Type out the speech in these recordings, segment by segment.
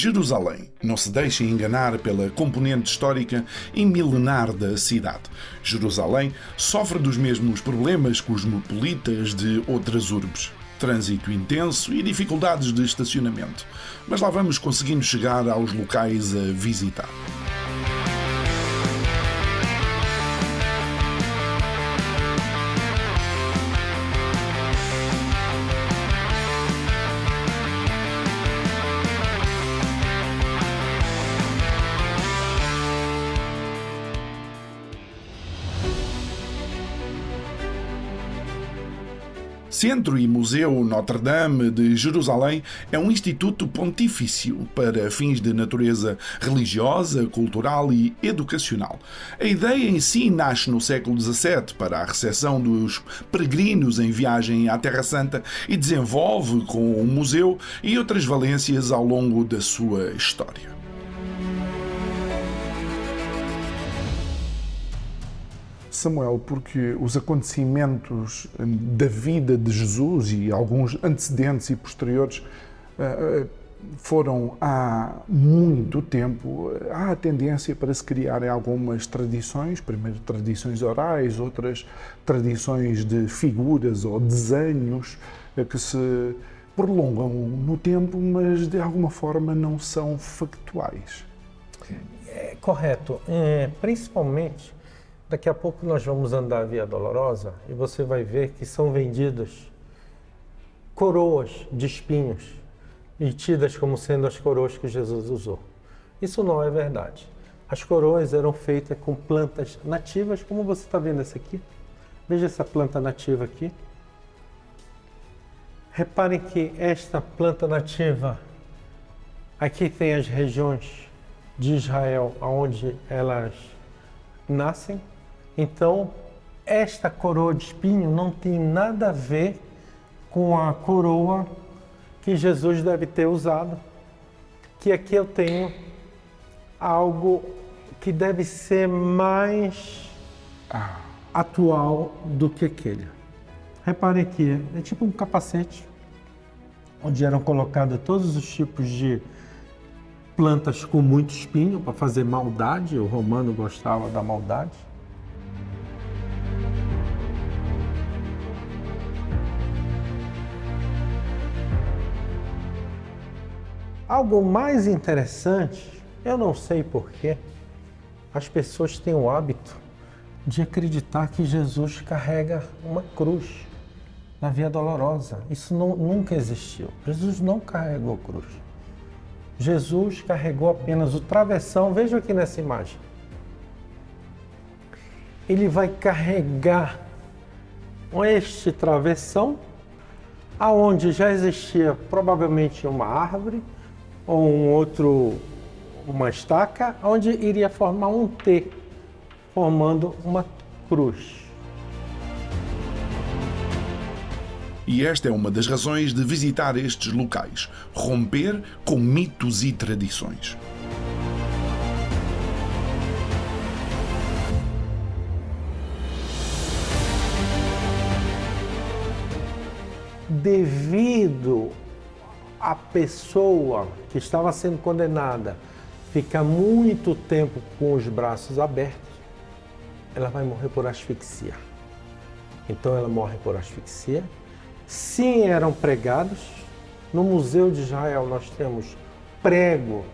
Jerusalém. Não se deixe enganar pela componente histórica e milenar da cidade. Jerusalém sofre dos mesmos problemas cosmopolitas de outras urbes. Trânsito intenso e dificuldades de estacionamento. Mas lá vamos conseguindo chegar aos locais a visitar. Centro e Museu Notre-Dame de Jerusalém é um instituto pontifício para fins de natureza religiosa, cultural e educacional. A ideia em si nasce no século XVII para a recepção dos peregrinos em viagem à Terra Santa e desenvolve com o museu e outras valências ao longo da sua história. Samuel, porque os acontecimentos da vida de Jesus e alguns antecedentes e posteriores foram há muito tempo, há a tendência para se criarem algumas tradições, primeiro tradições orais, outras tradições de figuras ou desenhos que se prolongam no tempo, mas de alguma forma não são factuais. É correto, principalmente. Daqui a pouco nós vamos andar a Via Dolorosa e você vai ver que são vendidas coroas de espinhos e tidas como sendo as coroas que Jesus usou. Isso não é verdade. As coroas eram feitas com plantas nativas, como você está vendo essa aqui. Veja essa planta nativa aqui. Reparem que esta planta nativa, aqui tem as regiões de Israel onde elas nascem. Então, esta coroa de espinho não tem nada a ver com a coroa que Jesus deve ter usado. Que aqui eu tenho algo que deve ser mais atual do que aquele. Reparem aqui, é tipo um capacete, onde eram colocados todos os tipos de plantas com muito espinho para fazer maldade. O romano gostava da maldade. Algo mais interessante, eu não sei porquê, as pessoas têm o hábito de acreditar que Jesus carrega uma cruz na Via Dolorosa. Isso nunca existiu. Jesus não carregou cruz. Jesus carregou apenas o travessão. Veja aqui nessa imagem. Ele vai carregar este travessão, aonde já existia provavelmente uma árvore, ou uma estaca, onde iria formar um T, formando uma cruz. E esta é uma das razões de visitar estes locais, romper com mitos e tradições. Devido à pessoa que estava sendo condenada ficar muito tempo com os braços abertos, ela vai morrer por asfixia. Então ela morre por asfixia. Sim, eram pregados. No Museu de Israel nós temos prego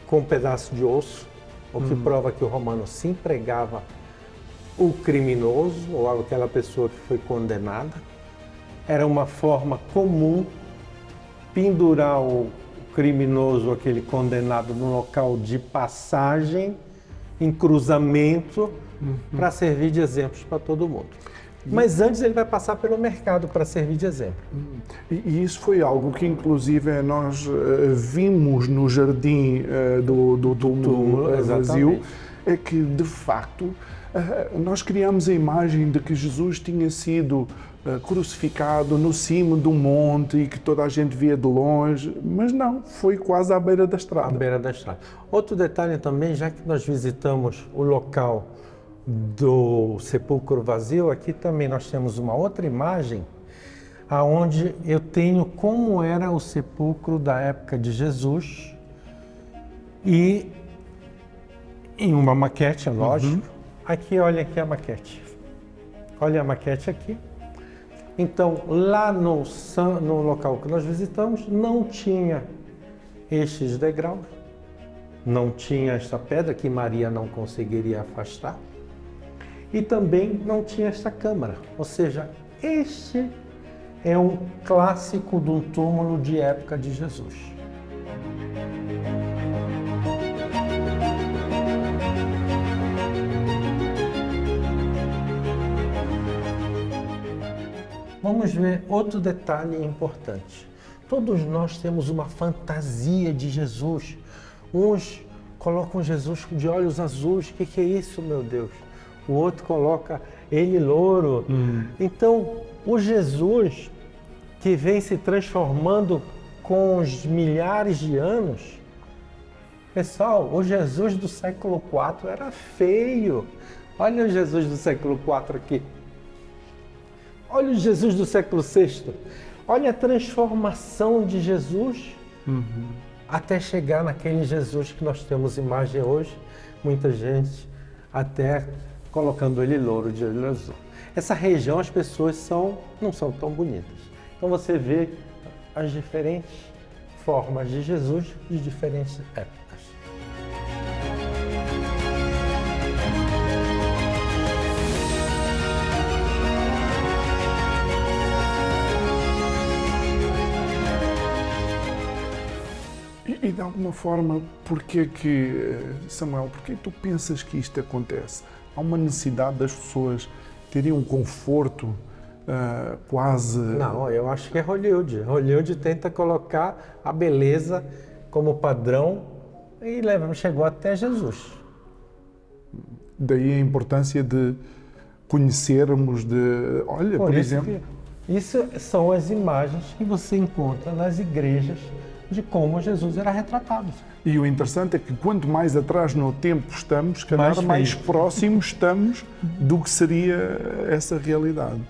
com um pedaço de osso, o que prova que o romano sim pregava o criminoso ou aquela pessoa que foi condenada. Era uma forma comum pendurar o criminoso, aquele condenado, no local de passagem, em cruzamento, para servir de exemplos para todo mundo. Mas antes ele vai passar pelo mercado para servir de exemplo. E isso foi algo que inclusive nós vimos no jardim do túmulo vazio, é que de facto nós criamos a imagem de que Jesus tinha sido crucificado no cimo do monte e que toda a gente via de longe, mas não, foi quase à beira da estrada. À beira da estrada. Outro detalhe também, já que nós visitamos o local do sepulcro vazio, aqui também nós temos uma outra imagem aonde eu tenho como era o sepulcro da época de Jesus E em uma maquete, é lógico. Aqui, olha aqui a maquete. Olha a maquete aqui. Então, lá no local que nós visitamos, não tinha estes degraus, não tinha esta pedra que Maria não conseguiria afastar e também não tinha esta câmara. Ou seja, este é um clássico de um túmulo de época de Jesus. Vamos ver outro detalhe importante. Todos nós temos uma fantasia de Jesus. Uns colocam Jesus de olhos azuis. O que é isso, meu Deus? O outro coloca ele louro. Então, o Jesus que vem se transformando com os milhares de anos, pessoal, o Jesus do século IV era feio. Olha o Jesus do século IV aqui. Olha o Jesus do século VI. Olha a transformação de Jesus até chegar naquele Jesus que nós temos imagem hoje. Muita gente até colocando ele louro de olho azul. Essa região as pessoas não são tão bonitas. Então você vê as diferentes formas de Jesus de diferentes épocas. E de alguma forma, Samuel, porquê tu pensas que isto acontece? Há uma necessidade das pessoas terem um conforto quase... Não, eu acho que é Hollywood. Hollywood tenta colocar a beleza como padrão e chegou até Jesus. Daí a importância de conhecermos, olha, por exemplo... Isso são as imagens que você encontra nas igrejas de como Jesus era retratado. E o interessante é que quanto mais atrás no tempo estamos, mais próximos estamos do que seria essa realidade.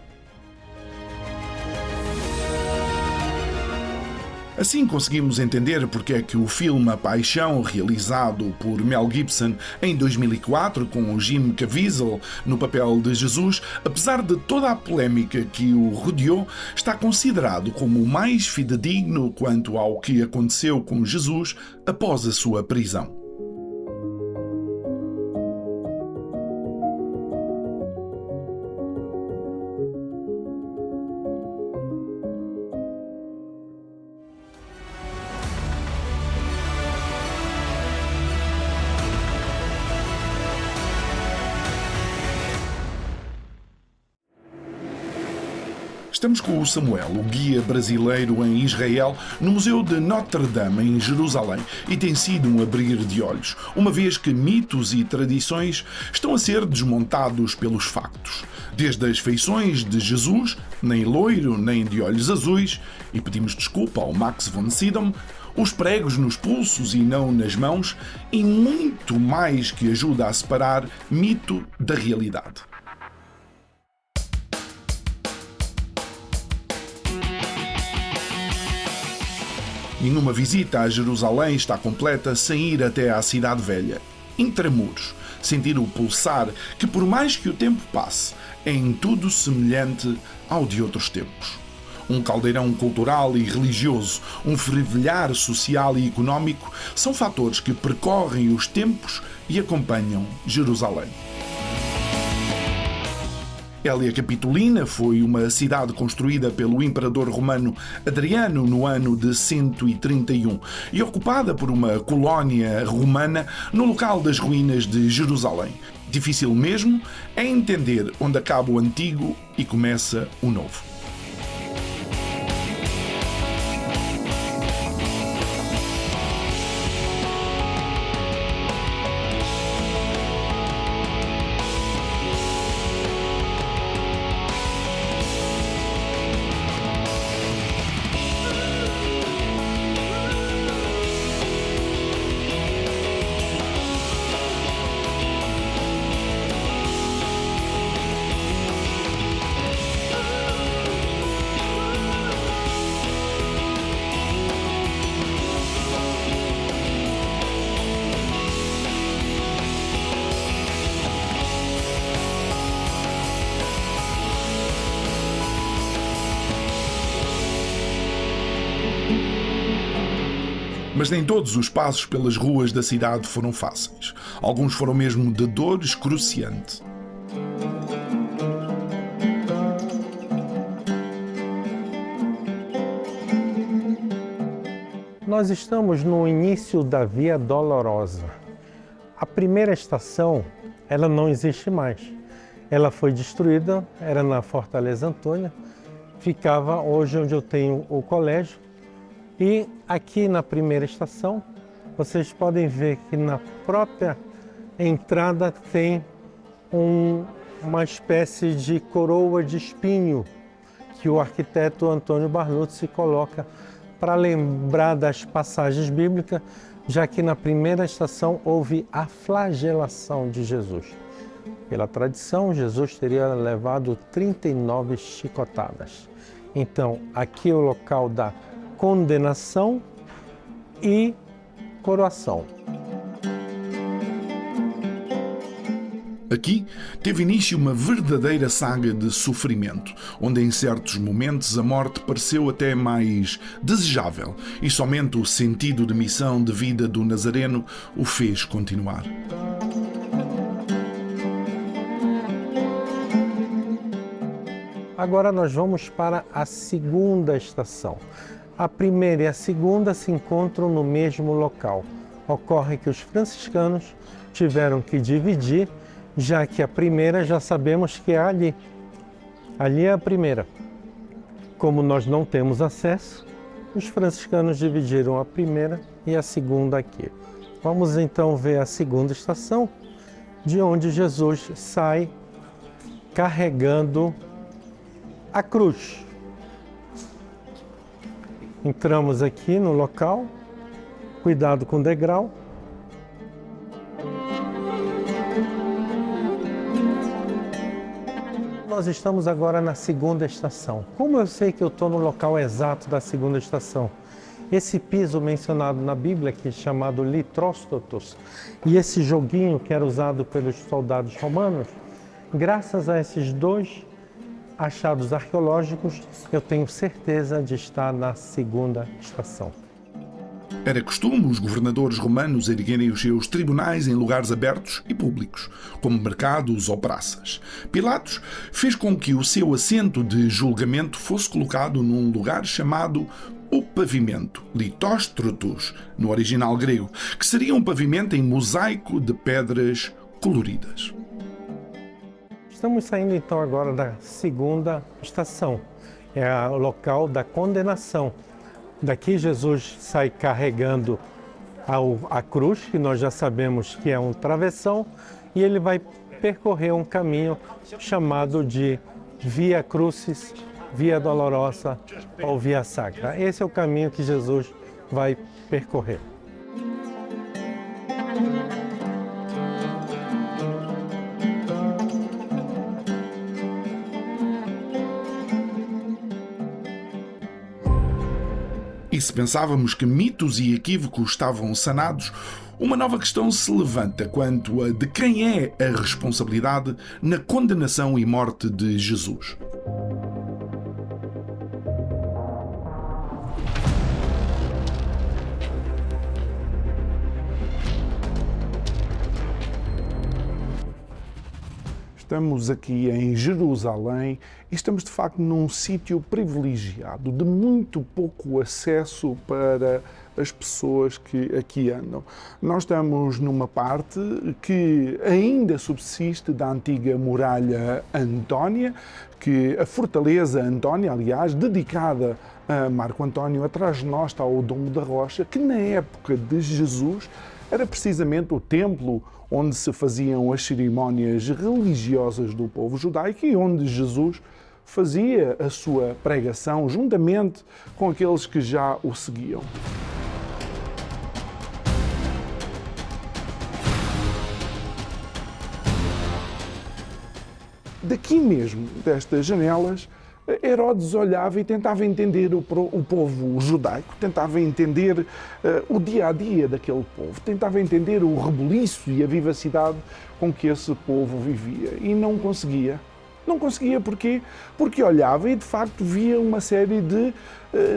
Assim conseguimos entender porque é que o filme A Paixão, realizado por Mel Gibson em 2004 com o Jim Caviezel no papel de Jesus, apesar de toda a polémica que o rodeou, está considerado como o mais fidedigno quanto ao que aconteceu com Jesus após a sua prisão. Estamos com o Samuel, o guia brasileiro em Israel, no Museu de Notre Dame, em Jerusalém, e tem sido um abrir de olhos, uma vez que mitos e tradições estão a ser desmontados pelos factos. Desde as feições de Jesus, nem loiro, nem de olhos azuis, e pedimos desculpa ao Max von Sydow, os pregos nos pulsos e não nas mãos, e muito mais que ajuda a separar mito da realidade. Nenhuma visita a Jerusalém está completa sem ir até à Cidade Velha, intramuros, sentir o pulsar que, por mais que o tempo passe, é em tudo semelhante ao de outros tempos. Um caldeirão cultural e religioso, um fervilhar social e económico são fatores que percorrem os tempos e acompanham Jerusalém. Hélia Capitolina foi uma cidade construída pelo imperador romano Adriano no ano de 131 e ocupada por uma colónia romana no local das ruínas de Jerusalém. Difícil mesmo é entender onde acaba o antigo e começa o novo. Mas nem todos os passos pelas ruas da cidade foram fáceis. Alguns foram mesmo de dor excruciante. Nós estamos no início da Via Dolorosa. A primeira estação, ela não existe mais. Ela foi destruída, era na Fortaleza Antônia, ficava hoje onde eu tenho o colégio. E aqui na primeira estação, vocês podem ver que na própria entrada tem uma espécie de coroa de espinho que o arquiteto Antônio Barluzzi coloca para lembrar das passagens bíblicas, já que na primeira estação houve a flagelação de Jesus. Pela tradição, Jesus teria levado 39 chicotadas. Então, aqui é o local da condenação e coroação. Aqui teve início uma verdadeira saga de sofrimento, onde em certos momentos a morte pareceu até mais desejável e somente o sentido de missão de vida do Nazareno o fez continuar. Agora nós vamos para a segunda estação. A primeira e a segunda se encontram no mesmo local. Ocorre que os franciscanos tiveram que dividir, já que a primeira já sabemos que é ali. Ali é a primeira. Como nós não temos acesso, os franciscanos dividiram a primeira e a segunda aqui. Vamos então ver a segunda estação, de onde Jesus sai carregando a cruz. Entramos aqui no local, cuidado com o degrau. Nós estamos agora na segunda estação. Como eu sei que eu estou no local exato da segunda estação? Esse piso mencionado na Bíblia, que é chamado litróstotos, e esse joguinho que era usado pelos soldados romanos, graças a esses dois achados arqueológicos, eu tenho certeza de estar na segunda estação. Era costume os governadores romanos erguerem os seus tribunais em lugares abertos e públicos, como mercados ou praças. Pilatos fez com que o seu assento de julgamento fosse colocado num lugar chamado o pavimento, litóstrotos, no original grego, que seria um pavimento em mosaico de pedras coloridas. Estamos saindo então agora da segunda estação, é o local da condenação. Daqui Jesus sai carregando a cruz, que nós já sabemos que é um travessão, e ele vai percorrer um caminho chamado de Via Crucis, Via Dolorosa ou Via Sacra. Esse é o caminho que Jesus vai percorrer. E se pensávamos que mitos e equívocos estavam sanados, uma nova questão se levanta quanto a de quem é a responsabilidade na condenação e morte de Jesus. Estamos aqui em Jerusalém e estamos de facto num sítio privilegiado, de muito pouco acesso para as pessoas que aqui andam. Nós estamos numa parte que ainda subsiste da antiga muralha Antónia, que a fortaleza Antónia, aliás, dedicada a Marco António, atrás de nós está o Domo da Rocha, que na época de Jesus era precisamente o templo onde se faziam as cerimónias religiosas do povo judaico e onde Jesus fazia a sua pregação juntamente com aqueles que já o seguiam. Daqui mesmo, destas janelas, Herodes olhava e tentava entender o povo judaico, tentava entender o dia-a-dia daquele povo, tentava entender o rebuliço e a vivacidade com que esse povo vivia e não conseguia. Não conseguia, porquê? Porque olhava e de facto via uma série de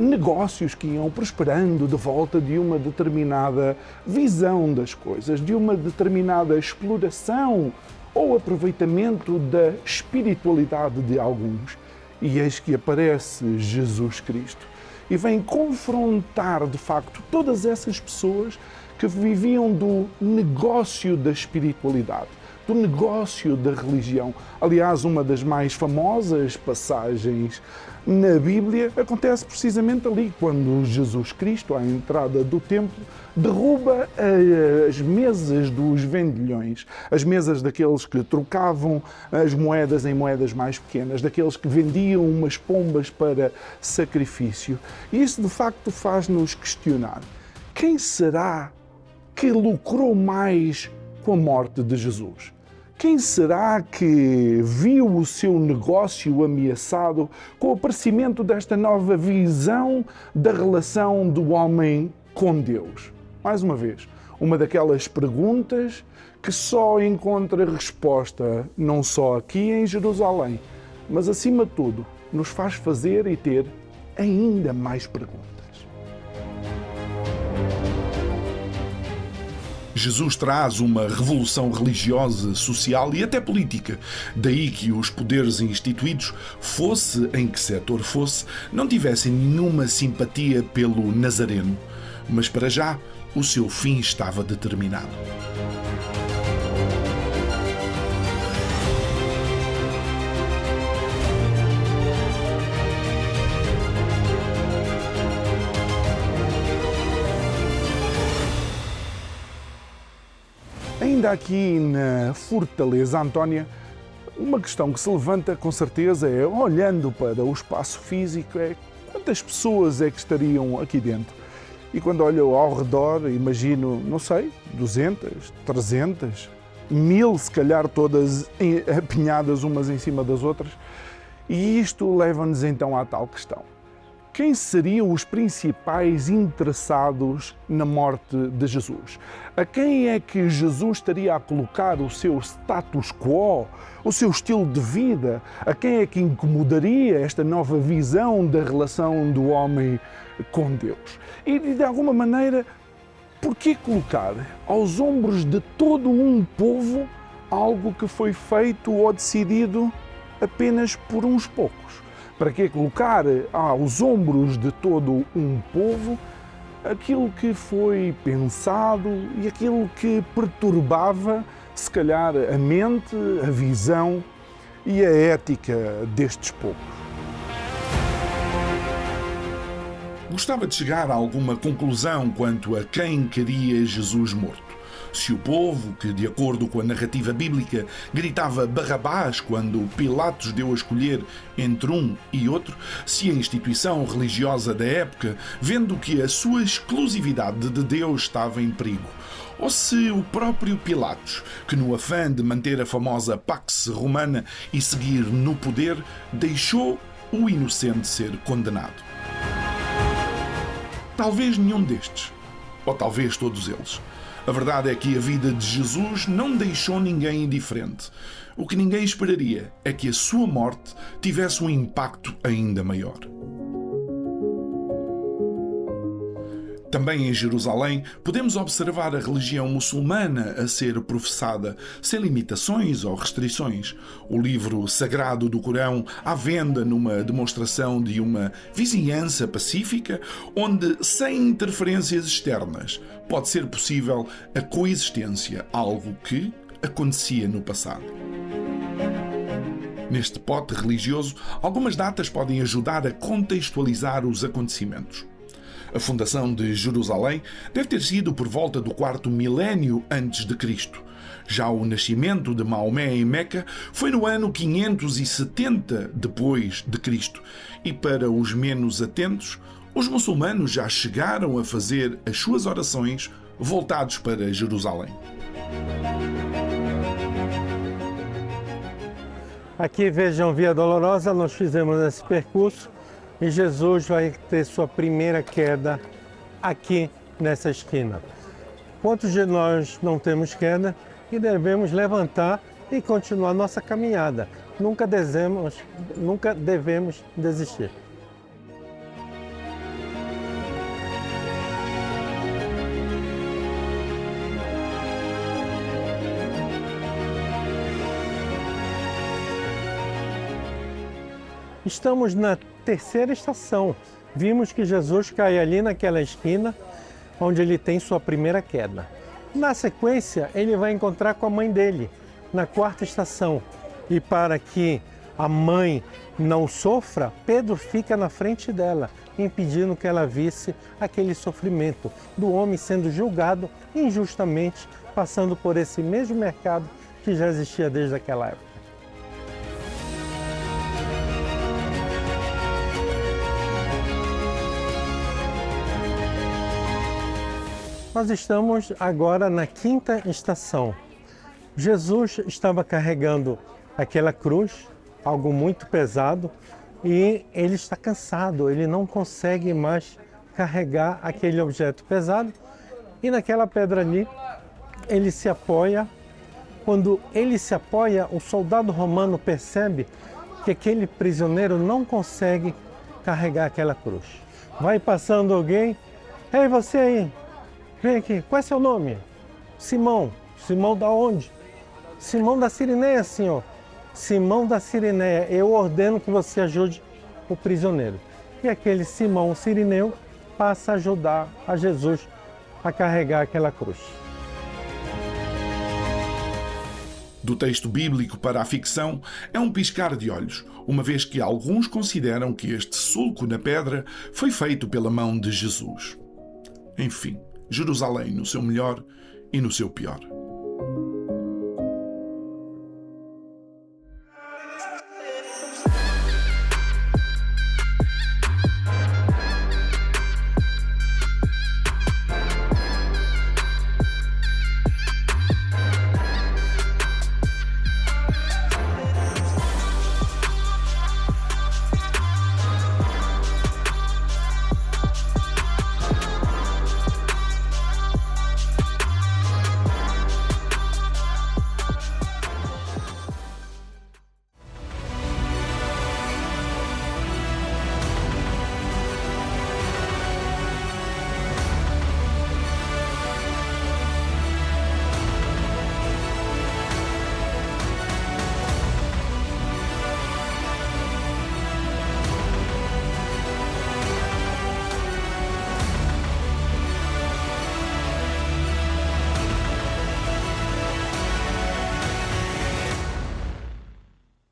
negócios que iam prosperando de volta de uma determinada visão das coisas, de uma determinada exploração ou aproveitamento da espiritualidade de alguns. E eis que aparece Jesus Cristo e vem confrontar, de facto, todas essas pessoas que viviam do negócio da espiritualidade, do negócio da religião. Aliás, uma das mais famosas passagens na Bíblia acontece precisamente ali, quando Jesus Cristo, à entrada do templo, derruba as mesas dos vendilhões, as mesas daqueles que trocavam as moedas em moedas mais pequenas, daqueles que vendiam umas pombas para sacrifício. E isso, de facto, faz-nos questionar: quem será que lucrou mais com a morte de Jesus? Quem será que viu o seu negócio ameaçado com o aparecimento desta nova visão da relação do homem com Deus? Mais uma vez, uma daquelas perguntas que só encontra resposta não só aqui em Jerusalém, mas acima de tudo nos faz fazer e ter ainda mais perguntas. Jesus traz uma revolução religiosa, social e até política. Daí que os poderes instituídos, fosse em que setor fosse, não tivessem nenhuma simpatia pelo Nazareno. Mas para já, o seu fim estava determinado. Ainda aqui na Fortaleza Antónia, uma questão que se levanta com certeza é, olhando para o espaço físico, é quantas pessoas é que estariam aqui dentro? E quando olho ao redor, imagino, não sei, 200, 300, 1000, se calhar todas apinhadas umas em cima das outras. E isto leva-nos então à tal questão: quem seriam os principais interessados na morte de Jesus? A quem é que Jesus estaria a colocar o seu status quo, o seu estilo de vida? A quem é que incomodaria esta nova visão da relação do homem com Deus? E, de alguma maneira, por que colocar aos ombros de todo um povo algo que foi feito ou decidido apenas por uns poucos? Para que colocar aos ombros de todo um povo aquilo que foi pensado e aquilo que perturbava, se calhar, a mente, a visão e a ética destes povos? Gostava de chegar a alguma conclusão quanto a quem queria Jesus morto. Se o povo, que de acordo com a narrativa bíblica gritava Barrabás quando Pilatos deu a escolher entre um e outro, se a instituição religiosa da época, vendo que a sua exclusividade de Deus estava em perigo, ou se o próprio Pilatos, que no afã de manter a famosa Pax Romana e seguir no poder, deixou o inocente ser condenado. Talvez nenhum destes, ou talvez todos eles. A verdade é que a vida de Jesus não deixou ninguém indiferente. O que ninguém esperaria é que a sua morte tivesse um impacto ainda maior. Também em Jerusalém, podemos observar a religião muçulmana a ser professada, sem limitações ou restrições. O livro sagrado do Corão à venda numa demonstração de uma vizinhança pacífica, onde, sem interferências externas, pode ser possível a coexistência, algo que acontecia no passado. Neste pote religioso, algumas datas podem ajudar a contextualizar os acontecimentos. A fundação de Jerusalém deve ter sido por volta do 4º milénio antes de Cristo. Já o nascimento de Maomé em Meca foi no ano 570 depois de Cristo. E para os menos atentos, os muçulmanos já chegaram a fazer as suas orações voltados para Jerusalém. Aqui vejam Via Dolorosa, nós fizemos esse percurso e Jesus vai ter sua primeira queda aqui nessa esquina. Quantos de nós não temos queda e devemos levantar e continuar nossa caminhada. Nunca devemos desistir. Estamos na terceira estação. Vimos que Jesus cai ali naquela esquina onde ele tem sua primeira queda. Na sequência, ele vai encontrar com a mãe dele, na quarta estação. E para que a mãe não sofra, Pedro fica na frente dela, impedindo que ela visse aquele sofrimento do homem sendo julgado injustamente, passando por esse mesmo mercado que já existia desde aquela época. Nós estamos agora na quinta estação. Jesus estava carregando aquela cruz, algo muito pesado, e ele está cansado, ele não consegue mais carregar aquele objeto pesado. E naquela pedra ali, ele se apoia. Quando ele se apoia, o soldado romano percebe que aquele prisioneiro não consegue carregar aquela cruz. Vai passando alguém, ei, você aí! Vem aqui, qual é seu nome? Simão. Simão da onde? Simão da Cireneia, senhor. Simão da Cireneia, eu ordeno que você ajude o prisioneiro. E aquele Simão Cirineu passa a ajudar a Jesus a carregar aquela cruz. Do texto bíblico para a ficção é um piscar de olhos, uma vez que alguns consideram que este sulco na pedra foi feito pela mão de Jesus. Enfim, Jerusalém no seu melhor e no seu pior.